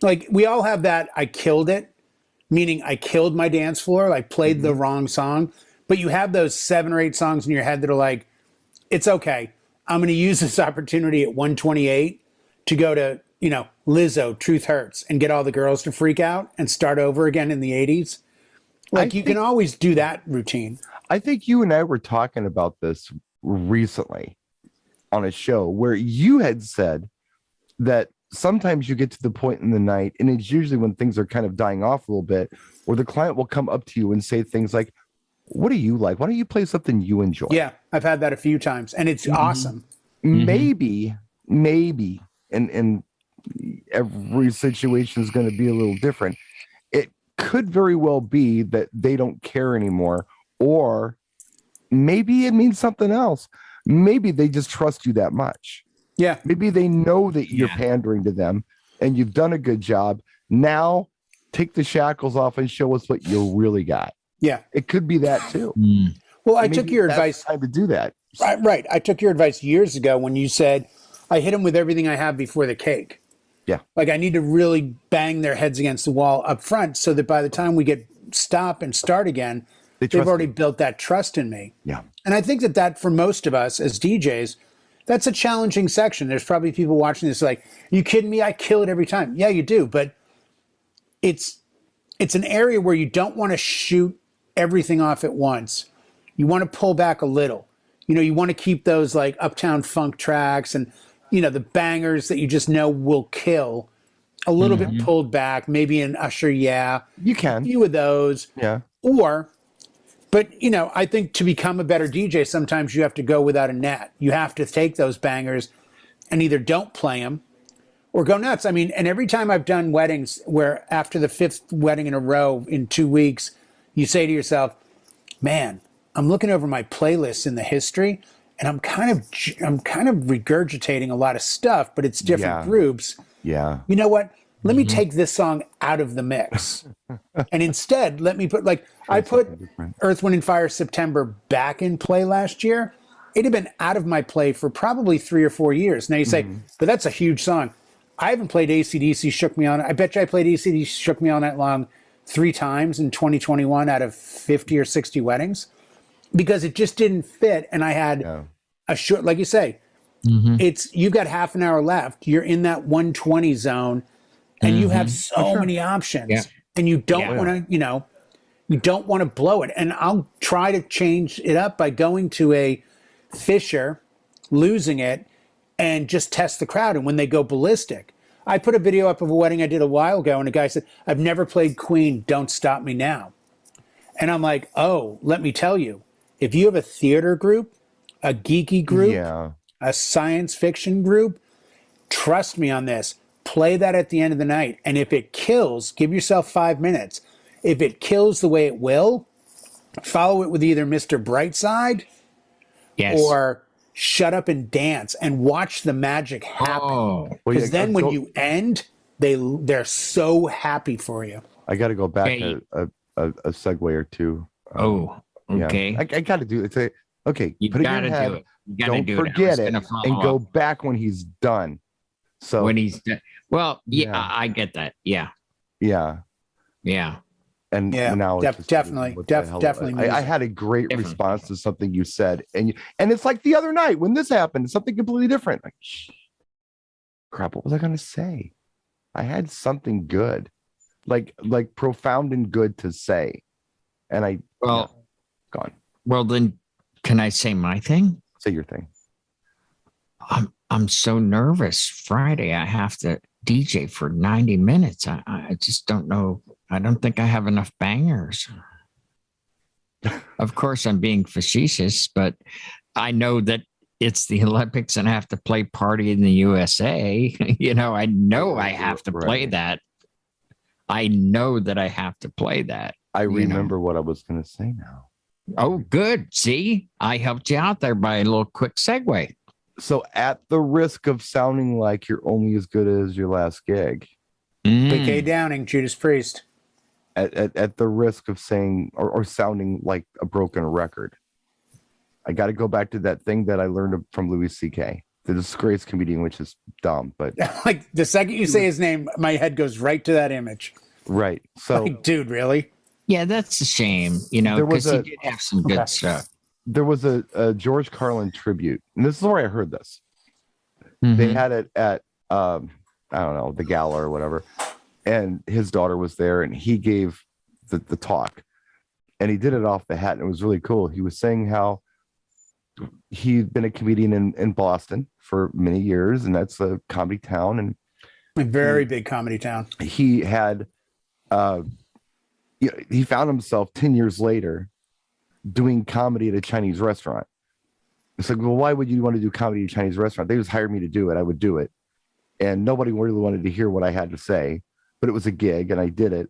Like we all have that I killed it, meaning I killed my dance floor, like played the wrong song. But you have those 7 or 8 songs in your head that are like, it's okay. I'm going to use this opportunity at 128 to go to, Lizzo, Truth Hurts, and get all the girls to freak out and start over again in the 80s. Like, you can always do that routine. I think you and I were talking about this recently on a show where you had said that sometimes you get to the point in the night, and it's usually when things are kind of dying off a little bit, where the client will come up to you and say things like, what do you like? Why don't you play something you enjoy? Yeah, I've had that a few times, and it's awesome. Maybe, and every situation is going to be a little different. It could very well be that they don't care anymore, or maybe it means something else. Maybe they just trust you that much. Yeah. Maybe they know that you're pandering to them and you've done a good job. Now take the shackles off and show us what you really got. Yeah. It could be that too. Well, I took your advice. Time to do that. Right. I took your advice years ago when you said, I hit them with everything I have before the cake. Yeah. Like, I need to really bang their heads against the wall up front so that by the time we get stop and start again, they've already built that trust in me. Yeah. And I think that for most of us as DJs, that's a challenging section. There's probably people watching this like, you kidding me? I kill it every time. Yeah, you do. But it's an area where you don't want to shoot everything off at once. You want to pull back a little. You want to keep those like Uptown Funk tracks and, the bangers that you just know will kill a little bit pulled back, maybe an Usher. Yeah, you can. A few of those. Yeah. But, I think to become a better DJ, sometimes you have to go without a net. You have to take those bangers and either don't play them or go nuts. I mean, and every time I've done weddings where after the 5th wedding in a row in 2 weeks, you say to yourself, man, I'm looking over my playlists in the history and I'm kind of regurgitating a lot of stuff, but it's different groups. Yeah. You know what? Let me take this song out of the mix. And instead, let me put, I put Earth, Wind, and Fire September back in play last year. It had been out of my play for probably 3 or 4 years. Now you say, but that's a huge song. I haven't played AC/DC Shook Me All Night. I bet you I played AC/DC Shook Me All Night Long 3 times in 2021 out of 50 or 60 weddings because it just didn't fit. And I had a short, like you say, you've got half an hour left. You're in that 120 zone. And you have so many options, and you don't want to, you don't want to blow it. And I'll try to change it up by going to a Fisher, losing it, and just test the crowd. And when they go ballistic, I put a video up of a wedding I did a while ago, and a guy said, "I've never played Queen. Don't Stop Me Now." And I'm like, oh, let me tell you, if you have a theater group, a geeky group, a science fiction group, trust me on this. Play that at the end of the night. And if it kills, give yourself 5 minutes. If it kills the way it will, follow it with either Mr. Brightside or Shut Up and Dance and watch the magic happen. Because then when you end, they're so happy for you. I got to go back a segue or two. Okay. I got to do it. Okay, you put it got in to your head. do it. You got to Don't do forget it. and go back when he's done. So when he's done. Well, I get that. Yeah. And now it's definitely. I had a great response to something you said, and it's like the other night when this happened, something completely different. Like, crap, what was I going to say? I had something good, like profound and good to say, and gone. Well, then, can I say my thing? Say your thing. I'm so nervous. Friday, I have to DJ for 90 minutes. I just don't know. I don't think I have enough bangers. Of course, I'm being facetious, but I know that it's the Olympics and I have to play Party in the USA. I know I have to play that. I know that I have to play that. I remember what I was going to say now. Oh, good. See, I helped you out there by a little quick segue. So at the risk of sounding like you're only as good as your last gig. Big K Downing, Judas Priest. At the risk of saying or sounding like a broken record. I got to go back to that thing that I learned from Louis C.K., the disgraced comedian, which is dumb. But like the second you say his name, my head goes right to that image. Right. So, dude, really? Yeah, that's a shame, because he did have some good stuff. there was a George Carlin tribute, and this is where I heard this. Mhm. They had it at I don't know, the gala or whatever, and his daughter was there, and he gave the talk, and he did it off the hat, and it was really cool. He was saying how he'd been a comedian in Boston for many years, and that's a comedy town, and A very big comedy town. he had he found himself 10 years later doing comedy at a Chinese restaurant. It's like, well, why would you want to do comedy at a Chinese restaurant? They just hired me to do it. I would do it. And nobody really wanted to hear what I had to say, but it was a gig and I did it.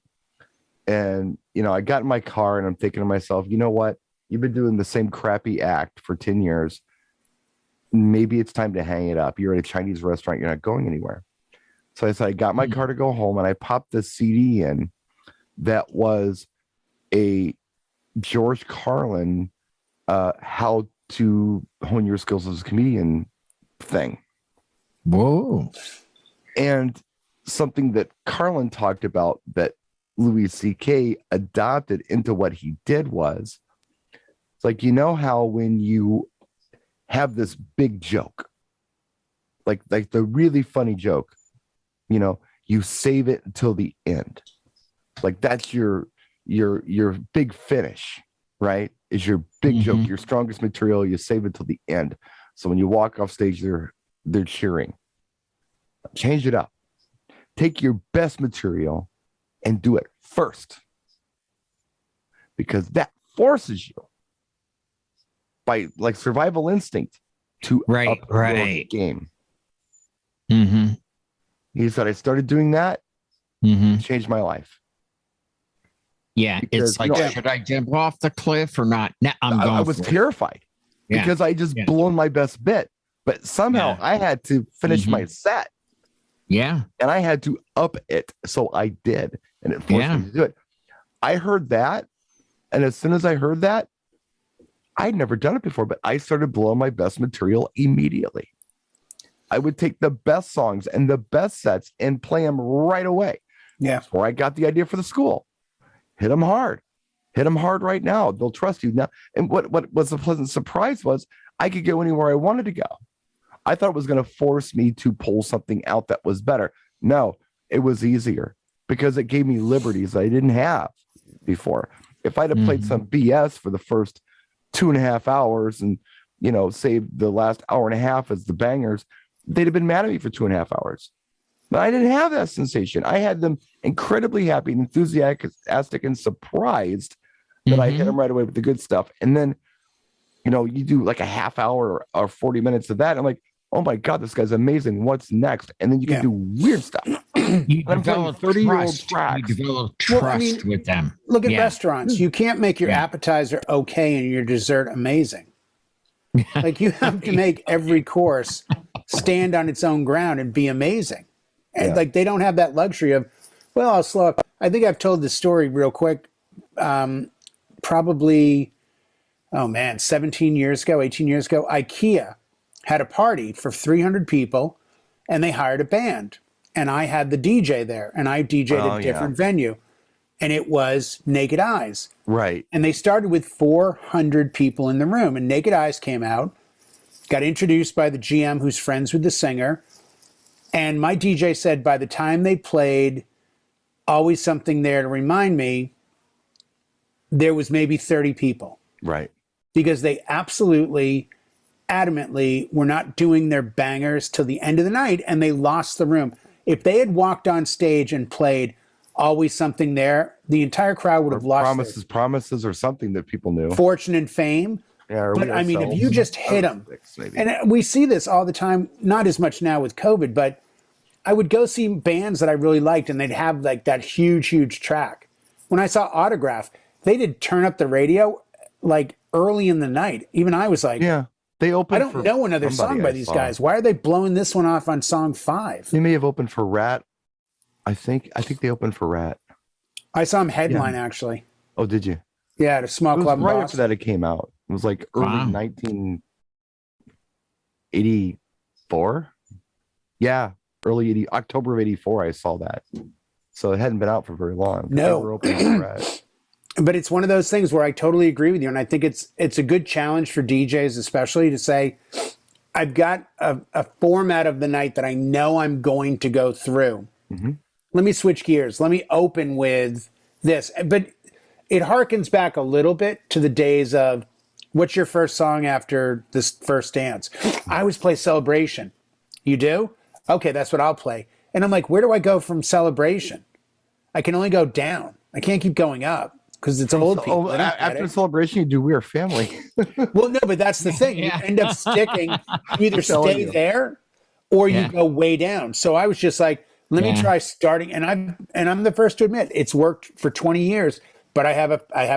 And, I got in my car and I'm thinking to myself, you know what? You've been doing the same crappy act for 10 years. Maybe it's time to hang it up. You're at a Chinese restaurant. You're not going anywhere. So I said, I got my car to go home and I popped the CD in that was a George Carlin, how to hone your skills as a comedian thing. Whoa. And something that Carlin talked about that Louis C.K. adopted into what he did was, it's like, how when you have this big joke, like the really funny joke, you save it until the end. Like that's your big finish, right? Is your big joke, your strongest material. You save it till the end. So when you walk off stage, they're cheering. Change it up. Take your best material and do it first, because that forces you by like survival instinct to up your game. Mm-hmm. He said, I started doing that, changed my life. Yeah, because, it's like, should I jump off the cliff or not? No, I was terrified because I just blown my best bit, but somehow I had to finish my set. Yeah. And I had to up it. So I did. And it forced me to do it. I heard that. And as soon as I heard that, I'd never done it before, but I started blowing my best material immediately. I would take the best songs and the best sets and play them right away. Yeah. Or I got the idea for the school. Hit them hard. Hit them hard right now. They'll trust you now. And what was a pleasant surprise was I could go anywhere I wanted to go. I thought it was going to force me to pull something out that was better. No, it was easier because it gave me liberties I didn't have before. If I'd have played some BS for the first 2.5 hours and, saved the last hour and a half as the bangers, they'd have been mad at me for 2.5 hours. But I didn't have that sensation. I had them incredibly happy, enthusiastic, and surprised that I hit them right away with the good stuff. And then, you do like a half hour or 40 minutes of that. I'm like, oh my God, this guy's amazing. What's next? And then you can do weird stuff. You develop 30-year-old tracks. You develop trust with them. Look at restaurants. You can't make your appetizer okay and your dessert amazing. Like you have to make every course stand on its own ground and be amazing. And like they don't have that luxury of, well, I'll slow up. I think I've told this story real quick. Probably, 17 years ago, 18 years ago, IKEA had a party for 300 people and they hired a band. And I had the DJ there and I DJ'd at a different venue. And it was Naked Eyes. Right. And they started with 400 people in the room. And Naked Eyes came out, got introduced by the GM who's friends with the singer. And my DJ said by the time they played Always Something There to Remind Me, there was maybe 30 people. Right. Because they absolutely, adamantly were not doing their bangers till the end of the night and they lost the room. If they had walked on stage and played Always Something There, the entire crowd would have lost Promises or something that people knew. Fortune and Fame. Yeah, but I mean, if you just hit them, and we see this all the time, not as much now with COVID, but I would go see bands that I really liked and they'd have like that huge track. When I saw Autograph, they did turn up the radio like early in the night. Even I was like, they opened. I don't know another song by these guys. Why are they blowing this one off on song 5? They may have opened for Rat. I think they opened for Rat. I saw him headline actually. Oh, did you? Yeah, at a small club. Right after that, it came out. It was like early 1984. Yeah, October of '84. I saw that. So it hadn't been out for very long. No. They were opening for Rat. But it's one of those things where I totally agree with you. And I think it's a good challenge for DJs, especially to say, I've got a format of the night that I know I'm going to go through. Mm-hmm. Let me switch gears. Let me open with this. But it harkens back a little bit to the days of, what's your first song after this first dance? I always play Celebration. You do? Okay, that's what I'll play. And I'm like, where do I go from Celebration? I can only go down. I can't keep going up because it's old people. Oh, after Celebration, you do We Are Family. Well, no, but that's the thing. You end up sticking. You either stay there or you go way down. So I was just like, let me try starting. And I'm the first to admit it's worked for 20 years. But I have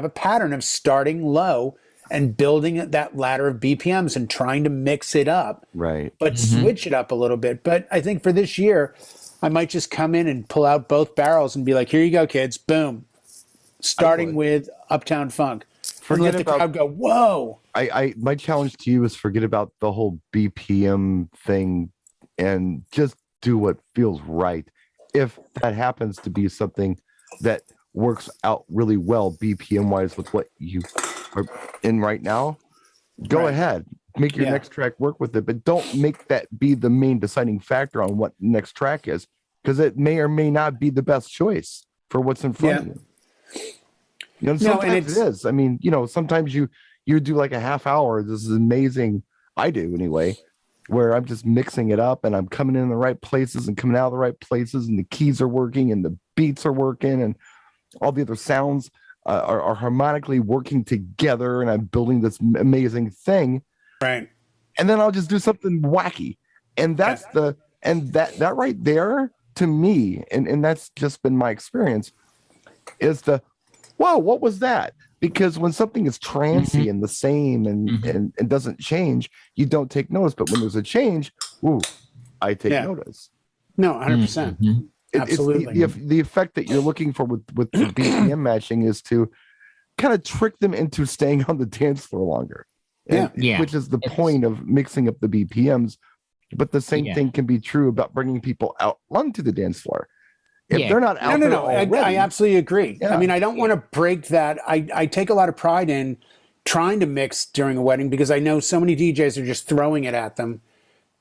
a pattern of starting low and building that ladder of BPMs and trying to mix it up, right? But switch it up a little bit. But I think for this year, I might just come in and pull out both barrels and be like, "Here you go, kids! Boom!" Starting with Uptown Funk. Let the crowd go, "Whoa!" My challenge to you is forget about the whole BPM thing and just do what feels right. If that happens to be something that works out really well BPM wise with what you are in right now, go ahead, make your next track work with it, but don't make that be the main deciding factor on what next track is, because it may or may not be the best choice for what's in front of you. You know, sometimes it is. I mean, you know, sometimes you do like a half hour. This is amazing. I do anyway, where I'm just mixing it up and I'm coming in the right places and coming out of the right places, and the keys are working and the beats are working and all the other sounds are harmonically working together, and I'm building this amazing thing. Right. And then I'll just do something wacky. And that's that right there to me, and that's just been my experience, is whoa, what was that? Because when something is trancy and the same and doesn't change, you don't take notice. But when there's a change, I take notice. No, 100%. Absolutely. It's the effect that you're looking for with the BPM matching is to kind of trick them into staying on the dance floor longer. Which is the point of mixing up the BPMs. But the same thing can be true about bringing people out onto the dance floor. If they're not out there already, I absolutely agree. I mean, I don't want to break that. I take a lot of pride in trying to mix during a wedding because I know so many DJs are just throwing it at them.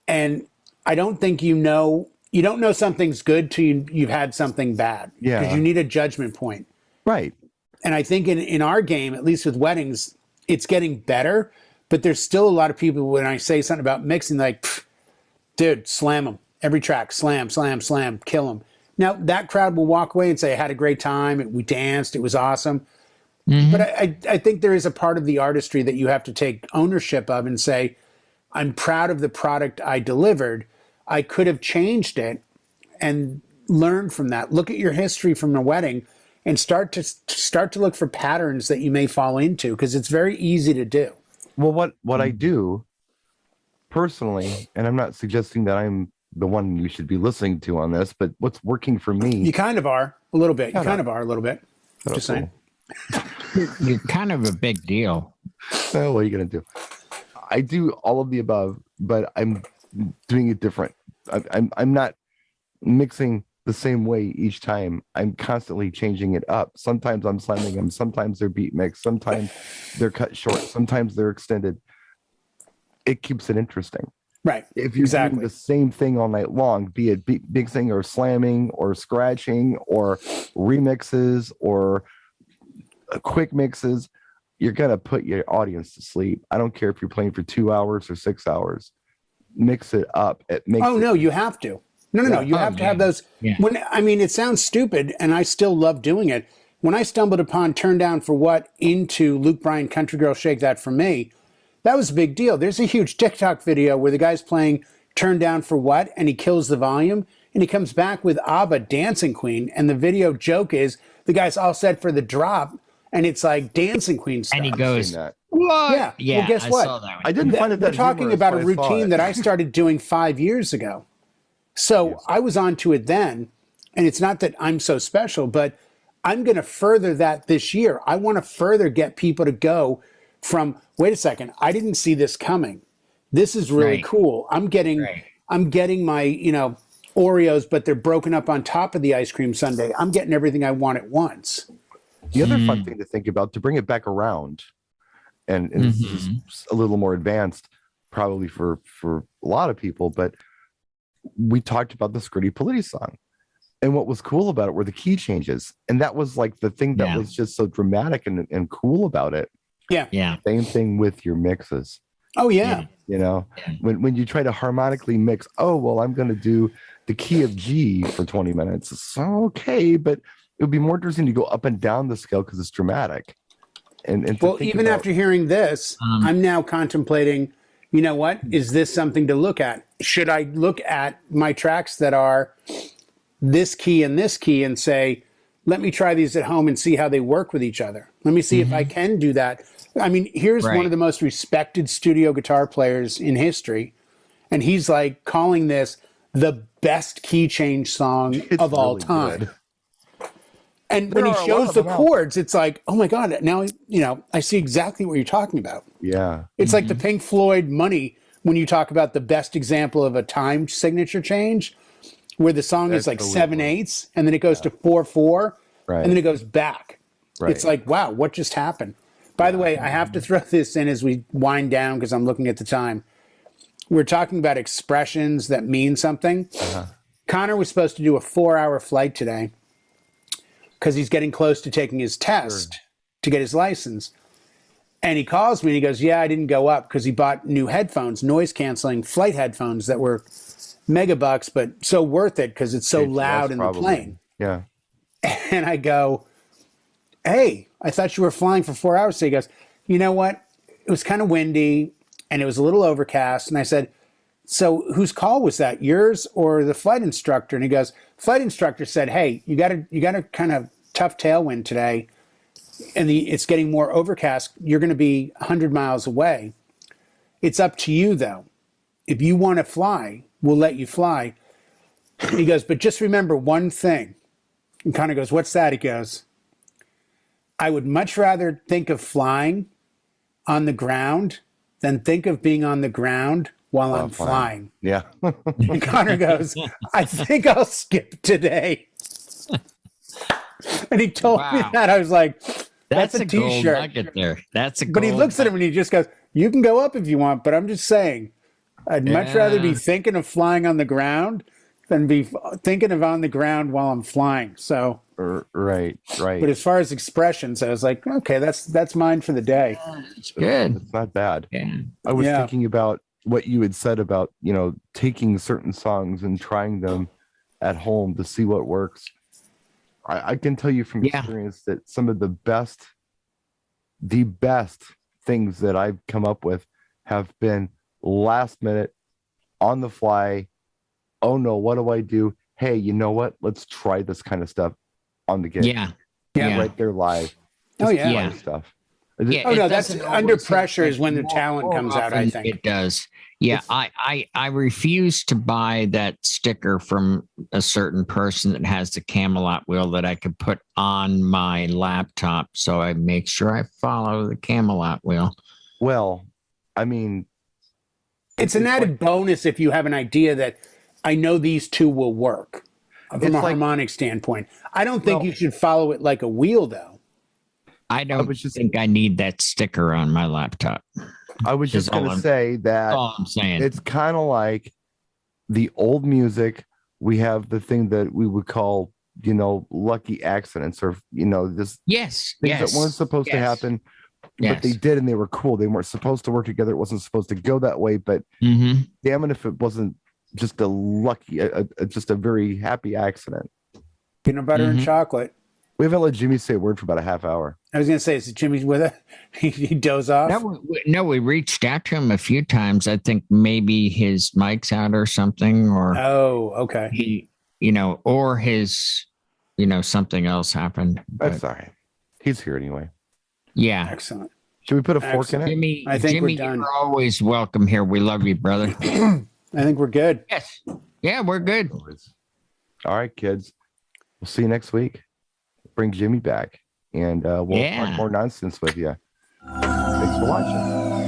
And I don't think you don't know something's good till you've had something bad. Yeah. Because you need a judgment point. Right. And I think in our game, at least with weddings, it's getting better. But there's still a lot of people, when I say something about mixing, like, dude, slam them. Every track, slam, slam, slam, kill them. Now, that crowd will walk away and say, I had a great time. We danced. It was awesome. But I think there is a part of the artistry that you have to take ownership of and say, I'm proud of the product I delivered. I could have changed it and learn from that. Look at your history from a wedding and start to look for patterns that you may fall into, because it's very easy to do. Well, what I do personally, and I'm not suggesting that I'm the one you should be listening to on this, but what's working for me. You kind of are a little bit. You kind of are a little bit. Just saying. You're kind of a big deal. What are you going to do? I do all of the above, but I'm doing it different. I'm not mixing the same way each time. I'm constantly changing it up. Sometimes I'm slamming them. Sometimes they're beat mix. Sometimes they're cut short. Sometimes they're extended. It keeps it interesting. Right. If you're doing the same thing all night long, be it mixing or slamming or scratching or remixes or quick mixes, you're going to put your audience to sleep. I don't care if you're playing for 2 hours or 6 hours. Mix it up. It makes no, you have to. No. You have to have those. Yeah. It sounds stupid, and I still love doing it. When I stumbled upon Turn Down for What into Luke Bryan, Country Girl, Shake That For Me, that was a big deal. There's a huge TikTok video where the guy's playing Turn Down for What, and he kills the volume, and he comes back with ABBA, Dancing Queen, and the video joke is the guy's all set for the drop, and it's like Dancing Queen stuff. And he goes, what? Yeah. Well, guess what? Saw that one. I didn't find it that They're talking about a routine that I started doing 5 years ago. So I was onto it then, and it's not that I'm so special, but I'm going to further that this year. I want to further get people to go from, wait a second, I didn't see this coming. This is really cool. I'm getting my, Oreos, but they're broken up on top of the ice cream sundae. I'm getting everything I want at once. The other fun thing to think about, to bring it back around, and this is a little more advanced probably for a lot of people, but we talked about the Scritti Politti song. And what was cool about it were the key changes. And that was like the thing that was just so dramatic and cool about it. Yeah. Yeah. Same thing with your mixes. Oh, yeah. You know, when you try to harmonically mix, oh, well, I'm going to do the key of G for 20 minutes. It's okay, but it would be more interesting to go up and down the scale because it's dramatic. And well, even after hearing this, I'm now contemplating, you know what? Is this something to look at? Should I look at my tracks that are this key and say, let me try these at home and see how they work with each other. Let me see if I can do that. I mean, here's one of the most respected studio guitar players in history. And he's like calling this the best key change song of all time. Good. And when he shows the chords, it's like, oh my God, now, you know, I see exactly what you're talking about. Yeah. It's like the Pink Floyd Money when you talk about the best example of a time signature change, where the song is like 7/8 and then it goes to 4/4 and then it goes back. Right. It's like, wow, what just happened? By the way, I have to throw this in as we wind down because I'm looking at the time. We're talking about expressions that mean something. Connor was supposed to do a 4-hour flight today because he's getting close to taking his test to get his license. And he calls me and he goes, yeah, I didn't go up because he bought new headphones, noise canceling flight headphones that were mega bucks, but so worth it because it's so loud in the plane. Yeah. And I go, hey, I thought you were flying for 4 hours. So he goes, you know what? It was kind of windy and it was a little overcast. And I said, so whose call was that? Yours or the flight instructor? And he goes, flight instructor said, hey, you got a kind of tough tailwind today. And it's getting more overcast. You're going to be 100 miles away. It's up to you, though. If you want to fly, we'll let you fly. He goes, but just remember one thing. And Connor goes, what's that? He goes, I would much rather think of flying on the ground than think of being on the ground while I'm flying. Yeah. And Connor goes, I think I'll skip today. And he told me that. I was like, that's a t-shirt. Gold nugget there. That's a gold But he looks at him and he just goes, you can go up if you want, but I'm just saying, I'd much rather be thinking of flying on the ground than be thinking of on the ground while I'm flying. So right. But as far as expressions, I was like, okay, that's mine for the day. It's good. It's not bad. Yeah. I was thinking about what you had said about, you know, taking certain songs and trying them at home to see what works. I can tell you from experience that some of the best things that I've come up with have been last minute, on the fly. Oh no, what do I do? Hey, you know what? Let's try this kind of stuff on the gig. Yeah. Right there live. Just stuff. That's under pressure is when the talent comes out, I think. It does. Yeah, I refuse to buy that sticker from a certain person that has the Camelot wheel that I could put on my laptop. So I make sure I follow the Camelot wheel. Well, I mean, it's an added bonus if you have an idea that I know these two will work from a harmonic standpoint. I don't think you should follow it like a wheel, though. I don't think I need that sticker on my laptop. I was just going to say that all I'm saying. It's kind of like the old music. We have the thing that we would call, you know, lucky accidents, or, you know, this things that weren't supposed to happen, but they did, and they were cool. They weren't supposed to work together. It wasn't supposed to go that way, but damn it if it wasn't just a lucky, just a very happy accident. Peanut butter and chocolate. We haven't let Jimmy say a word for about a half hour. I was going to say, is Jimmy's with it? He doze off? No, we reached out to him a few times. I think maybe his mic's out or something, or okay. He, you know, or his, you know, something else happened. That's all right. He's here anyway. Yeah. Excellent. Should we put a fork in it? Jimmy, I think Jimmy, we're done. You're always welcome here. We love you, brother. I think we're good. Yes. Yeah, we're good. All right, kids. We'll see you next week. Bring Jimmy back, and we'll talk more nonsense with you. Thanks for watching.